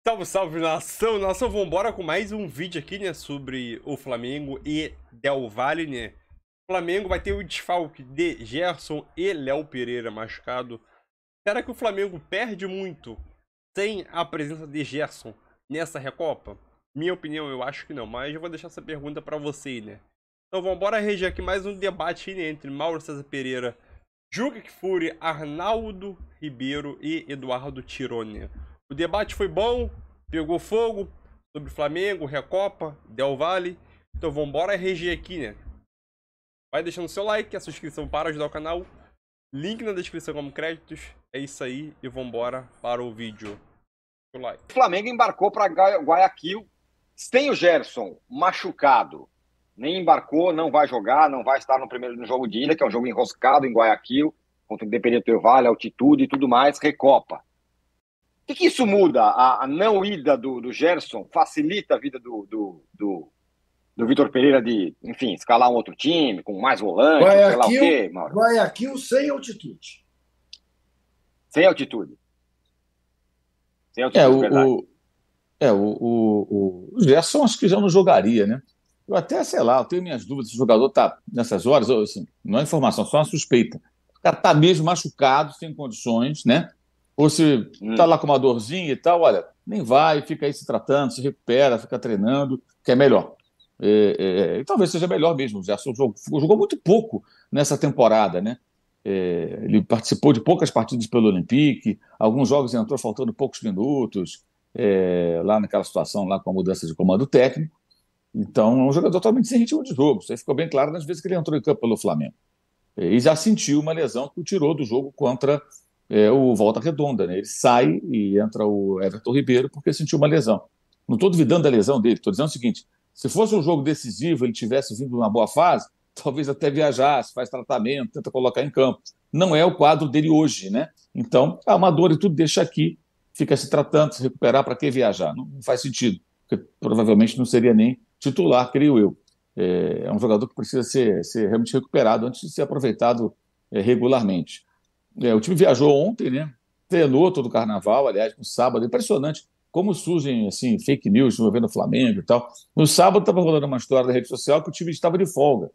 Salve, salve, nação! Nação, vambora com mais um vídeo aqui, né, sobre o Flamengo e Del Valle, né? O Flamengo vai ter o desfalque de Gerson e Léo Pereira machucado. Será que o Flamengo perde muito sem a presença de Gerson nessa Recopa? Minha opinião, eu acho que não, mas eu vou deixar essa pergunta pra você, né? Então vambora reger aqui mais um debate, né, entre Mauro César Pereira, Juca Kfouri, Arnaldo Ribeiro e Eduardo Tironi. O debate foi bom, pegou fogo sobre Flamengo, Recopa, Del Valle. Então vambora reger aqui, né? Vai deixando seu like, a sua inscrição para ajudar o canal. Link na descrição como créditos. É isso aí e vambora para o vídeo. O like. O Flamengo embarcou para Guayaquil sem o Gerson machucado. Nem embarcou, não vai jogar, não vai estar no jogo de ida, que é um jogo enroscado em Guayaquil, contra o Independiente Del Valle, altitude e tudo mais, Recopa. O que isso muda? A não ida do Gerson facilita a vida do Vitor Pereira de, enfim, escalar um outro time, com mais volante, Guayaquil, sei lá o quê, Mauro? Guayaquil sem altitude. Sem altitude. Sem altitude, verdade. O Gerson acho que já não jogaria, né? Eu até, sei lá, eu tenho minhas dúvidas se o jogador está nessas horas, assim, não é informação, só uma suspeita. O cara está mesmo machucado, sem condições, né? Ou se está lá com uma dorzinha e tal, olha, nem vai, fica aí se tratando, se recupera, fica treinando, que é melhor. E talvez seja melhor mesmo. O Gerson jogou muito pouco nessa temporada, né? Ele participou de poucas partidas pelo Olympique, alguns jogos entrou faltando poucos minutos, lá naquela situação, lá com a mudança de comando técnico. Então, é um jogador totalmente sem ritmo de jogo. Isso aí ficou bem claro nas vezes que ele entrou em campo pelo Flamengo. E já sentiu uma lesão que o tirou do jogo contra o Volta Redonda, né? Ele sai e entra o Everton Ribeiro porque sentiu uma lesão. Não estou duvidando da lesão dele, estou dizendo o seguinte: se fosse um jogo decisivo, ele tivesse vindo numa boa fase, talvez até viajasse, faz tratamento, tenta colocar em campo. Não é o quadro dele hoje, né? Então, amador e tudo deixa aqui, fica se tratando, se recuperar, para que viajar? Não faz sentido, porque provavelmente não seria nem titular, creio eu. É um jogador que precisa ser realmente recuperado antes de ser aproveitado regularmente. O time viajou ontem, né? Treinou todo o carnaval, aliás, no sábado. Impressionante como surgem assim, fake news envolvendo o Flamengo e tal. No sábado estava rolando uma história na rede social que o time estava de folga.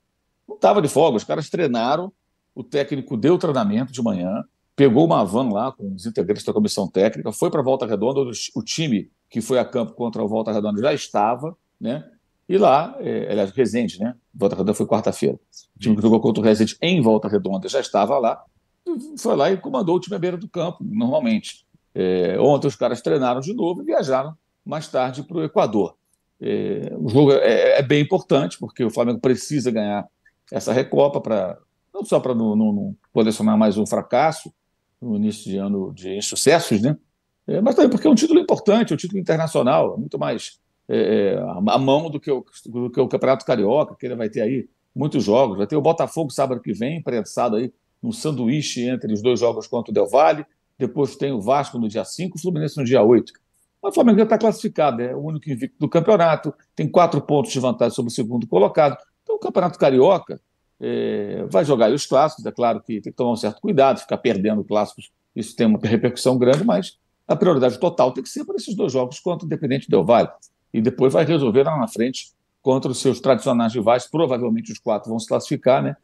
Não estava de folga, os caras treinaram, o técnico deu treinamento de manhã, pegou uma van lá com os integrantes da comissão técnica, foi para a Volta Redonda, o time que foi a campo contra o Volta Redonda já estava, né? E lá, aliás, Resende, né? Volta Redonda foi quarta-feira. O time que jogou contra o Resende em Volta Redonda já estava lá, foi lá e comandou o time à beira do campo, normalmente. Ontem os caras treinaram de novo e viajaram mais tarde para o Equador. O jogo é bem importante, porque o Flamengo precisa ganhar essa Recopa, não só para não colecionar mais um fracasso no início de ano de insucessos, né? Mas também porque é um título importante, um título internacional, muito mais à mão do que o Campeonato Carioca, que ele vai ter aí muitos jogos. Vai ter o Botafogo sábado que vem, prensado aí um sanduíche entre os dois jogos contra o Del Valle. Depois tem o Vasco no dia 5, o Fluminense no dia 8. O Flamengo já está classificado, é o único invicto do campeonato, tem 4 pontos de vantagem sobre o segundo colocado. Então o Campeonato Carioca vai jogar aí os clássicos, é claro que tem que tomar um certo cuidado, ficar perdendo clássicos, isso tem uma repercussão grande, mas a prioridade total tem que ser para esses dois jogos contra o Independente Del Valle. E depois vai resolver lá na frente contra os seus tradicionais rivais, provavelmente os 4 vão se classificar, né?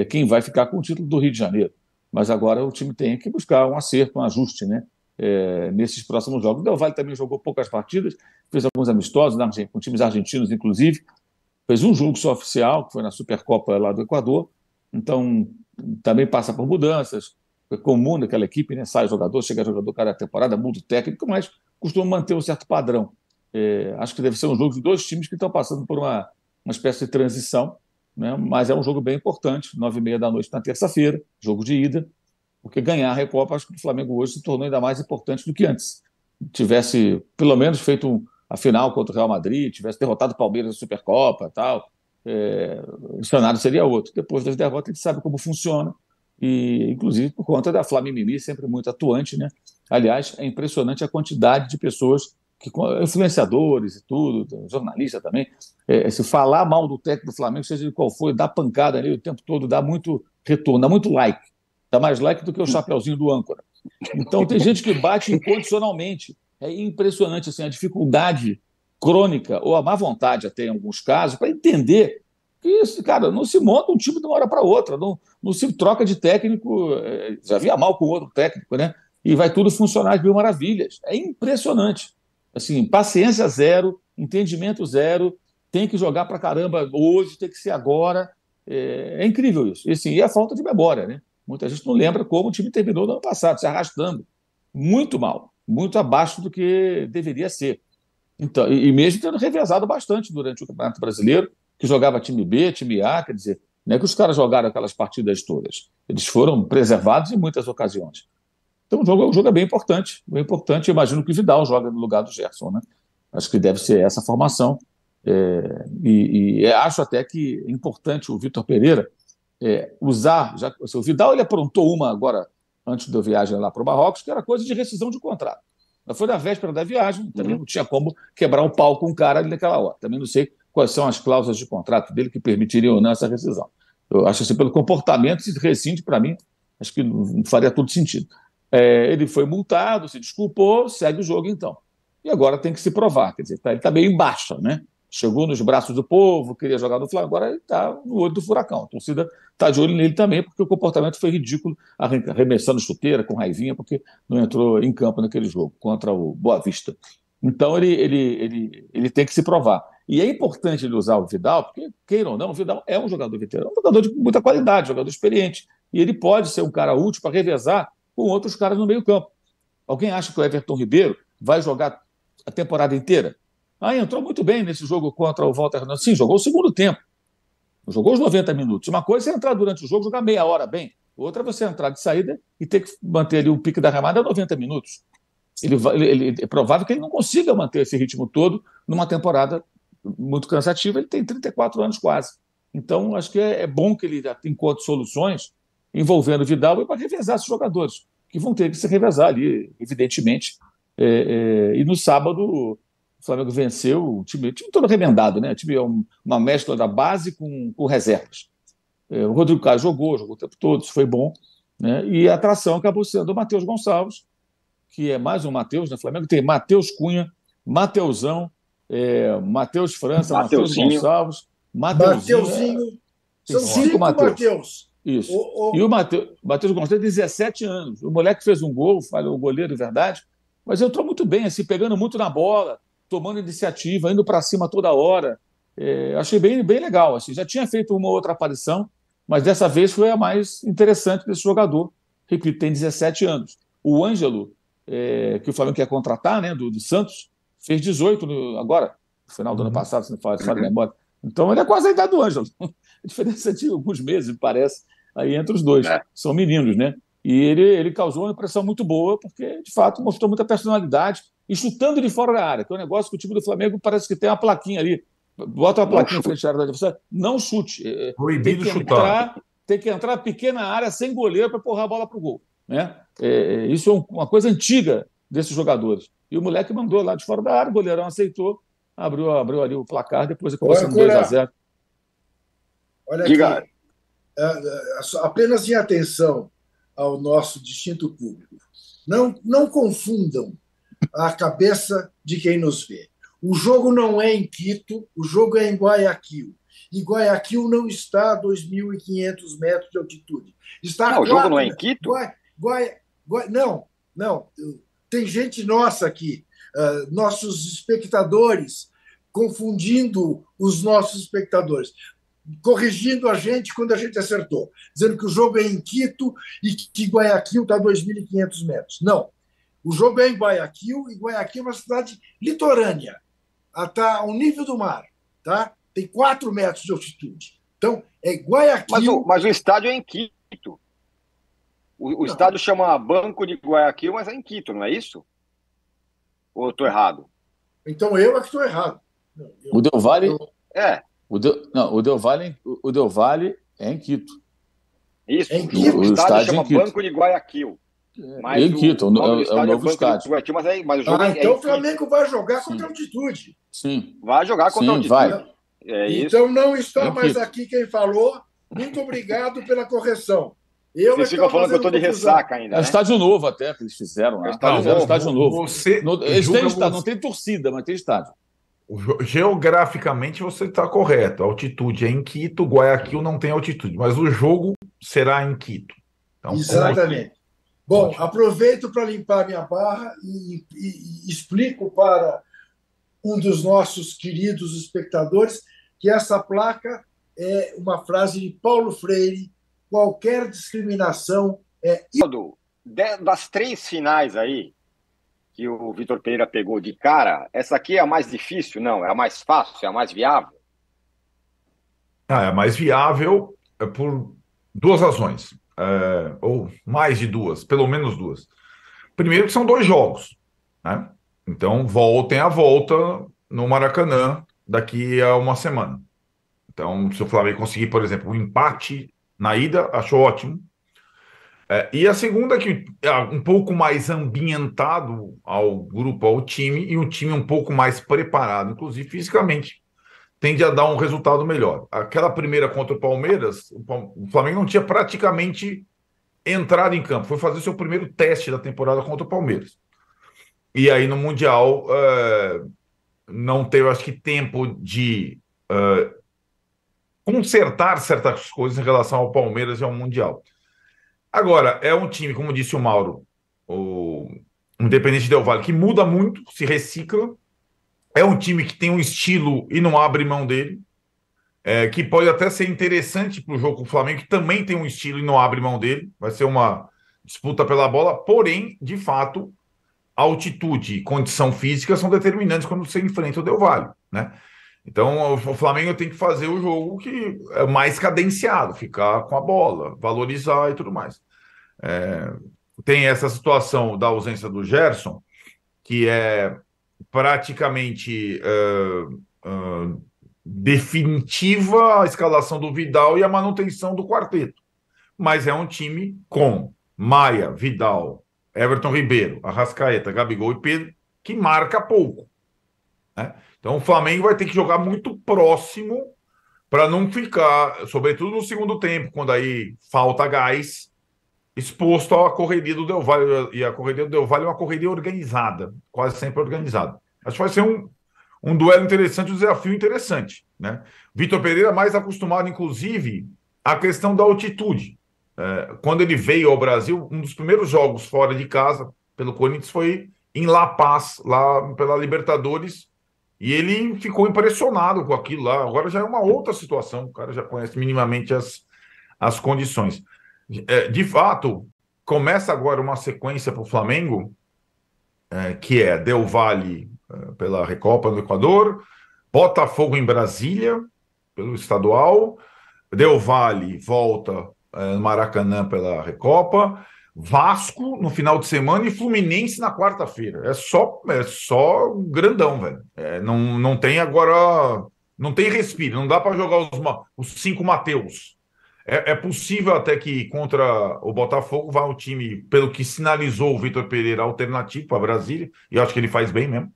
Quem vai ficar com o título do Rio de Janeiro. Mas agora o time tem que buscar um acerto, um ajuste, né? Nesses próximos jogos. O Del Valle também jogou poucas partidas, fez alguns amistosos com times argentinos, inclusive. Fez um jogo só oficial, que foi na Supercopa lá do Equador. Então, também passa por mudanças. É comum naquela equipe, né? Sai jogador, chega jogador cada temporada, muda o técnico, mas costuma manter um certo padrão. Acho que deve ser um jogo de 2 times que estão passando por uma espécie de transição, né? Mas é um jogo bem importante, 9h30 da noite na terça-feira, jogo de ida, porque ganhar a Recopa, acho que o Flamengo hoje se tornou ainda mais importante do que antes. Tivesse, pelo menos, feito a final contra o Real Madrid, tivesse derrotado o Palmeiras na Supercopa e tal, o cenário seria outro. Depois das derrotas, a gente sabe como funciona, e inclusive por conta da Flamimimi, sempre muito atuante, né? Aliás, é impressionante a quantidade de pessoas, influenciadores e tudo, jornalista também, se falar mal do técnico do Flamengo, seja de qual for, dá pancada ali o tempo todo, dá muito retorno, dá muito like, dá mais like do que o chapeuzinho do âncora. Então tem gente que bate incondicionalmente, É impressionante assim, a dificuldade crônica, ou a má vontade até em alguns casos, para entender que, cara, não se monta um time de uma hora para outra, não se troca de técnico, já via mal com o outro técnico, né? E vai tudo funcionar de mil maravilhas. É impressionante. Assim, paciência zero, entendimento zero, tem que jogar para caramba hoje, tem que ser agora. É incrível isso. E, assim, e a falta de memória, né? Muita gente não lembra como o time terminou no ano passado, se arrastando. Muito mal, muito abaixo do que deveria ser. Então, e mesmo tendo revezado bastante durante o Campeonato Brasileiro, que jogava time B, time A, quer dizer, não é que os caras jogaram aquelas partidas todas. Eles foram preservados em muitas ocasiões. Então, o jogo é bem importante. Bem importante. Eu imagino que o Vidal joga no lugar do Gerson, né? Acho que deve ser essa formação. E acho até que é importante o Vitor Pereira usar. O Vidal ele aprontou uma agora, antes da viagem lá para o Marrocos, que era coisa de rescisão de contrato. Foi na véspera da viagem, também não tinha como quebrar um pau com o cara ali naquela hora. Também não sei quais são as cláusulas de contrato dele que permitiriam ou não essa rescisão. Eu acho assim, pelo comportamento, se rescinde, para mim, acho que não faria todo sentido. Ele foi multado, se desculpou, segue o jogo então. E agora tem que se provar, quer dizer, ele está meio em baixa, né? Chegou nos braços do povo, queria jogar no Flamengo, agora ele está no olho do furacão. A torcida está de olho nele também, porque o comportamento foi ridículo, arremessando chuteira com raivinha, porque não entrou em campo naquele jogo contra o Boa Vista. Então ele tem que se provar. E é importante ele usar o Vidal, porque, queira ou não, o Vidal é um jogador veterano, um jogador de muita qualidade, um jogador experiente. E ele pode ser um cara útil para revezar com outros caras no meio-campo. Alguém acha que o Everton Ribeiro vai jogar a temporada inteira? Entrou muito bem nesse jogo contra o Walter Hernandes. Sim, jogou o segundo tempo. Jogou os 90 minutos. Uma coisa é entrar durante o jogo, jogar meia hora bem. Outra é você entrar de saída e ter que manter ali um pique da remada a 90 minutos. É provável que ele não consiga manter esse ritmo todo numa temporada muito cansativa. Ele tem 34 anos quase. Então, acho que é bom que ele encontre soluções envolvendo o Vidal e para revezar esses jogadores, que vão ter que se revezar ali, evidentemente. E no sábado, o Flamengo venceu o time todo remendado, né? O time é uma mescla da base com reservas. O Rodrigo Caio jogou o tempo todo, isso foi bom, né? E a atração acabou sendo o Matheus Gonçalves, que é mais um Matheus, né? O Flamengo tem Matheus Cunha, Mateusão, Matheus França, Matheus Gonçalves, Mateuzinho. São 5 Matheus. Isso. E o Matheus Gonçalves tem 17 anos. O moleque fez um gol, falhou o goleiro, verdade, mas entrou muito bem, assim, pegando muito na bola, tomando iniciativa, indo para cima toda hora. Achei bem, bem legal. Assim. Já tinha feito uma outra aparição, mas dessa vez foi a mais interessante desse jogador. Repito, tem 17 anos. O Ângelo, que o Flamengo quer contratar, né, do Santos, fez 18 agora, no final do ano passado, se não fala de memória. Então ele é quase a idade do Ângelo. A diferença de alguns meses, parece, aí entre os dois. São meninos, né? E ele causou uma impressão muito boa, porque, de fato, mostrou muita personalidade e chutando de fora da área, que é um negócio que o time do Flamengo parece que tem uma plaquinha ali. Bota uma plaquinha em frente à área da adversária. Não chute. Proibido chutar. Tem que entrar pequena área sem goleiro para empurrar a bola para o gol. Né? Isso é uma coisa antiga desses jogadores. E o moleque mandou lá de fora da área, o goleirão aceitou, abriu ali o placar, depois acabou sendo 2-0. Olha aqui, apenas em atenção ao nosso distinto público. Não confundam a cabeça de quem nos vê. O jogo não é em Quito, o jogo é em Guayaquil. E Guayaquil não está a 2.500 metros de altitude. Está o jogo não é em Quito? Não. Tem gente nossa aqui, nossos espectadores, confundindo os nossos espectadores, corrigindo a gente quando a gente acertou, dizendo que o jogo é em Quito e que Guayaquil está a 2.500 metros. Não. O jogo é em Guayaquil, e Guayaquil é uma cidade litorânea. Está ao nível do mar. Tá? Tem 4 metros de altitude. Então, é Guayaquil... Mas o estádio é em Quito. O estádio chama Banco de Guayaquil, mas é em Quito, não é isso? Ou eu estou errado? Então eu é que estou errado. O Del Valle... O Del Valle é em Quito. Isso, em Quito. O estádio chama Banco de Guayaquil. Mas em Quito, é o novo estádio. Mas o jogo então o Flamengo vai jogar contra altitude. Sim. Vai jogar contra altitude. Vai. Então não está mais aqui quem falou. Muito obrigado pela correção. Vocês ficam falando que eu tô de ressaca ainda, É um né? estádio novo até que eles fizeram lá. Estádio Estádio novo. Você Eles têm julga estádio, não tem torcida, mas tem estádio. Geograficamente você está correto. A altitude é em Quito, Guayaquil não tem altitude, mas o jogo será em Quito. Então, Exatamente. Bom, aproveito para limpar minha barra e explico para um dos nossos queridos espectadores que essa placa é uma frase de Paulo Freire: qualquer discriminação é. Das 3 finais aí, que o Vitor Pereira pegou de cara, essa aqui é a mais difícil? Não, é a mais fácil, é a mais viável? é a mais viável por 2 razões, ou mais de 2, pelo menos 2. Primeiro que são 2 jogos, né? Então voltem à volta no Maracanã daqui a uma semana. Então, se o Flamengo conseguir, por exemplo, um empate na ida, acho ótimo. E a segunda que é um pouco mais ambientado ao grupo, ao time, e um time um pouco mais preparado, inclusive fisicamente, tende a dar um resultado melhor. Aquela primeira contra o Palmeiras, o Flamengo não tinha praticamente entrado em campo, foi fazer seu primeiro teste da temporada contra o Palmeiras. E aí no Mundial não teve, acho que, tempo de consertar certas coisas em relação ao Palmeiras e ao Mundial. Agora, é um time, como disse o Mauro, o Independente Del Valle, que muda muito, se recicla. É um time que tem um estilo e não abre mão dele, que pode até ser interessante para o jogo com o Flamengo, que também tem um estilo e não abre mão dele. Vai ser uma disputa pela bola, porém, de fato, altitude e condição física são determinantes quando você enfrenta o Del Valle, né? Então, o Flamengo tem que fazer o jogo que é mais cadenciado, ficar com a bola, valorizar e tudo mais. Tem essa situação da ausência do Gerson, que é praticamente definitiva a escalação do Vidal e a manutenção do quarteto. Mas é um time com Maia, Vidal, Everton Ribeiro, Arrascaeta, Gabigol e Pedro, que marca pouco, né? Então o Flamengo vai ter que jogar muito próximo para não ficar, sobretudo no segundo tempo, quando aí falta gás, exposto à correria do Del Valle. E a correria do Del Valle é uma correria organizada, quase sempre organizada. Acho que vai ser um duelo interessante, um desafio interessante, né? Vitor Pereira mais acostumado, inclusive, à questão da altitude. Quando ele veio ao Brasil, um dos primeiros jogos fora de casa pelo Corinthians foi em La Paz, lá pela Libertadores, e ele ficou impressionado com aquilo lá. Agora já é uma outra situação, o cara já conhece minimamente as condições. De fato, começa agora uma sequência para o Flamengo, que é Del Valle pela Recopa no Equador, Botafogo em Brasília, pelo estadual, Del Valle volta no Maracanã pela Recopa, Vasco no final de semana e Fluminense na quarta-feira. É só grandão, velho. Não tem agora, não tem respiro, não dá para jogar os 5 Mateus. É possível até que contra o Botafogo vá um time, pelo que sinalizou o Vitor Pereira, alternativo para Brasília, e eu acho que ele faz bem mesmo.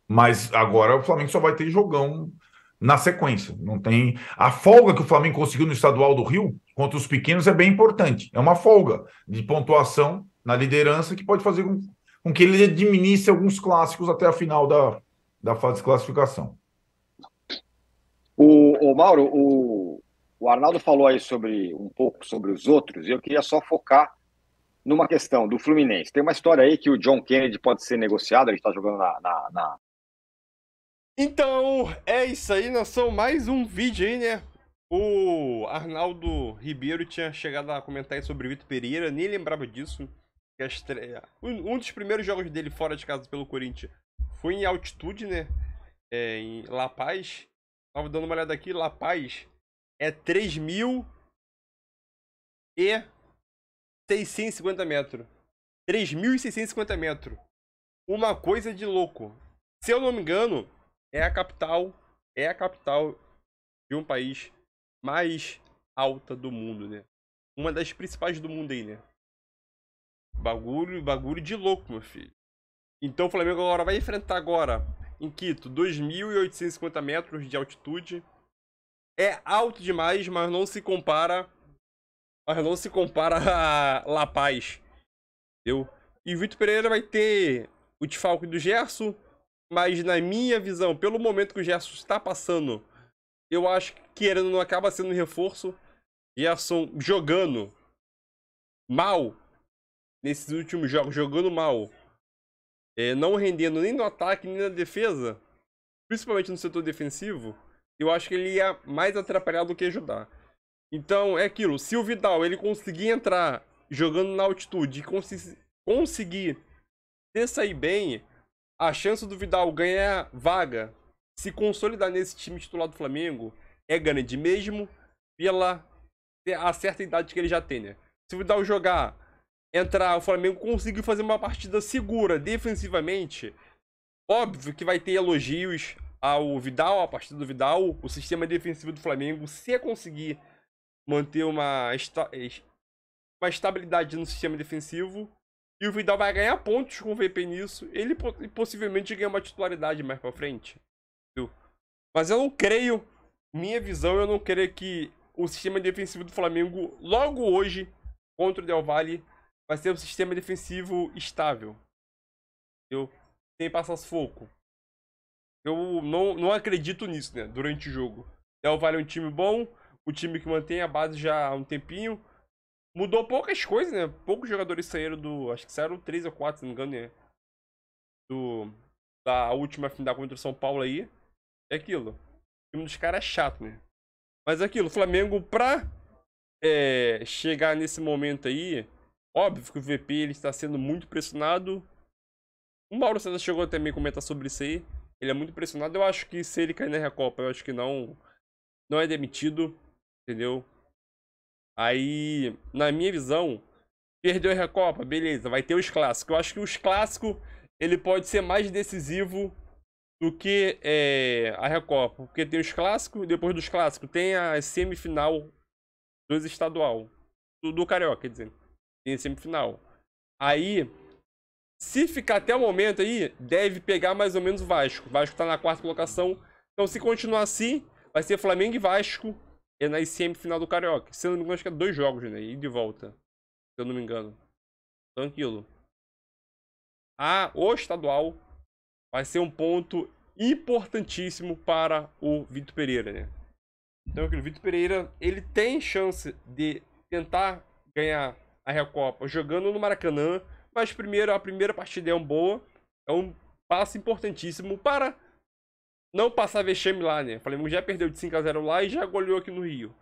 Mas agora o Flamengo só vai ter jogão na sequência. Não tem. A folga que o Flamengo conseguiu no Estadual do Rio contra os pequenos é bem importante. É uma folga de pontuação na liderança que pode fazer com que ele administre alguns clássicos até a final da fase de classificação. O Mauro, o Arnaldo falou aí um pouco sobre os outros, e eu queria só focar numa questão do Fluminense. Tem uma história aí que o John Kennedy pode ser negociado, ele está jogando na... Então, é isso aí, nação. Mais um vídeo aí, né? O Arnaldo Ribeiro tinha chegado a comentar aí sobre o Vitor Pereira, nem lembrava disso. Um dos primeiros jogos dele fora de casa pelo Corinthians foi em altitude, né? Em La Paz. Tava dando uma olhada aqui, La Paz é 3.650 metros. 3.650 metros. Uma coisa de louco. Se eu não me engano, é a capital de um país mais alta do mundo, né? Uma das principais do mundo aí, né? Bagulho de louco, meu filho. Então o Flamengo agora vai enfrentar agora em Quito 2.850 metros de altitude. É alto demais, mas não se compara mas não se compara a La Paz, entendeu? E o Vitor Pereira vai ter o desfalque do Gerson, mas na minha visão, pelo momento que o Gerson está passando, eu acho que querendo não acaba sendo um reforço. Gerson jogando mal nesses últimos jogos, jogando mal, não rendendo nem no ataque nem na defesa, principalmente no setor defensivo, eu acho que ele ia mais atrapalhar do que ajudar. Então é aquilo, se o Vidal ele conseguir entrar jogando na altitude e conseguir sair bem, a chance do Vidal ganhar vaga, se consolidar nesse time titular do Flamengo, é grande, mesmo pela a certa idade que ele já tem, né? Se o Vidal jogar, entrar, o Flamengo conseguir fazer uma partida segura defensivamente, óbvio que vai ter elogios ao Vidal, a partida do Vidal, o sistema defensivo do Flamengo, se conseguir manter uma estabilidade no sistema defensivo, e o Vidal vai ganhar pontos com o VP nisso, ele possivelmente ganha uma titularidade mais pra frente. Entendeu? Mas eu não creio, minha visão, eu não creio que o sistema defensivo do Flamengo, logo hoje, contra o Del Valle, vai ser um sistema defensivo estável. Entendeu? Sem passar sufoco. Eu não acredito nisso, né? Durante o jogo. Del Valle é um time bom, o time que mantém a base já há um tempinho. Mudou poucas coisas, né? Poucos jogadores saíram do... Acho que saíram 3 ou 4, se não me engano, né? Da última final contra o São Paulo aí. É aquilo. O time dos caras é chato, né? Mas é aquilo, o Flamengo, pra chegar nesse momento aí, óbvio que o VP ele está sendo muito pressionado. O Mauro César chegou também a comentar sobre isso aí. Ele é muito pressionado. Eu acho que se ele cair na Recopa, eu acho que não é demitido. Entendeu? Aí, na minha visão, perdeu a Recopa, beleza, vai ter os clássicos. Eu acho que os clássicos, ele pode ser mais decisivo do que a Recopa. Porque tem os clássicos, depois dos clássicos tem a semifinal dos estadual. Do Carioca, quer dizer. Tem a semifinal. Aí, se ficar até o momento aí, deve pegar mais ou menos o Vasco. O Vasco tá na 4ª colocação. Então, se continuar assim, vai ser Flamengo e Vasco na semifinal do Carioca. Se eu não me engano, acho que é 2 jogos, né? E de volta. Se eu não me engano. Tranquilo. O estadual vai ser um ponto importantíssimo para o Vitor Pereira, né? Então, o Vitor Pereira, ele tem chance de tentar ganhar a Recopa jogando no Maracanã, mas primeiro, a primeira partida é boa, é um passo importantíssimo para não passar vexame lá, né? O Flamengo já perdeu de 5-0 lá e já goleou aqui no Rio.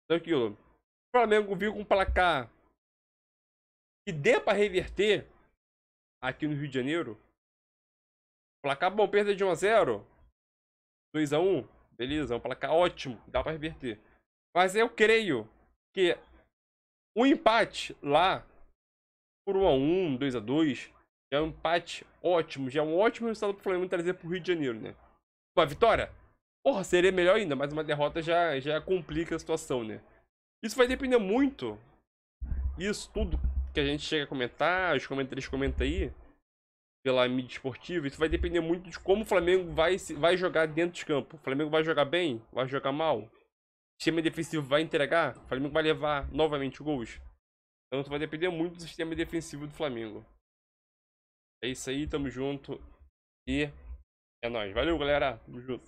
Então, aquilo. O Flamengo viu com um placar que dê para reverter aqui no Rio de Janeiro. Placar bom, perda de 1-0, 2-1, beleza, é um placar ótimo, dá para reverter. Mas eu creio que o empate lá, por 1-1, 2-2, já é um empate ótimo, já é um ótimo resultado pro Flamengo trazer pro Rio de Janeiro, né? Uma vitória, porra, seria melhor ainda, mas uma derrota já complica a situação, né? Isso vai depender muito, isso tudo que a gente chega a comentar, os comentaristas comentam aí, pela mídia esportiva, isso vai depender muito de como o Flamengo vai jogar dentro de campo. O Flamengo vai jogar bem? Vai jogar mal? O sistema defensivo vai entregar? O Flamengo vai levar novamente gols? Então isso vai depender muito do sistema defensivo do Flamengo. É isso aí, tamo junto. E é nóis. Valeu, galera. Tamo junto.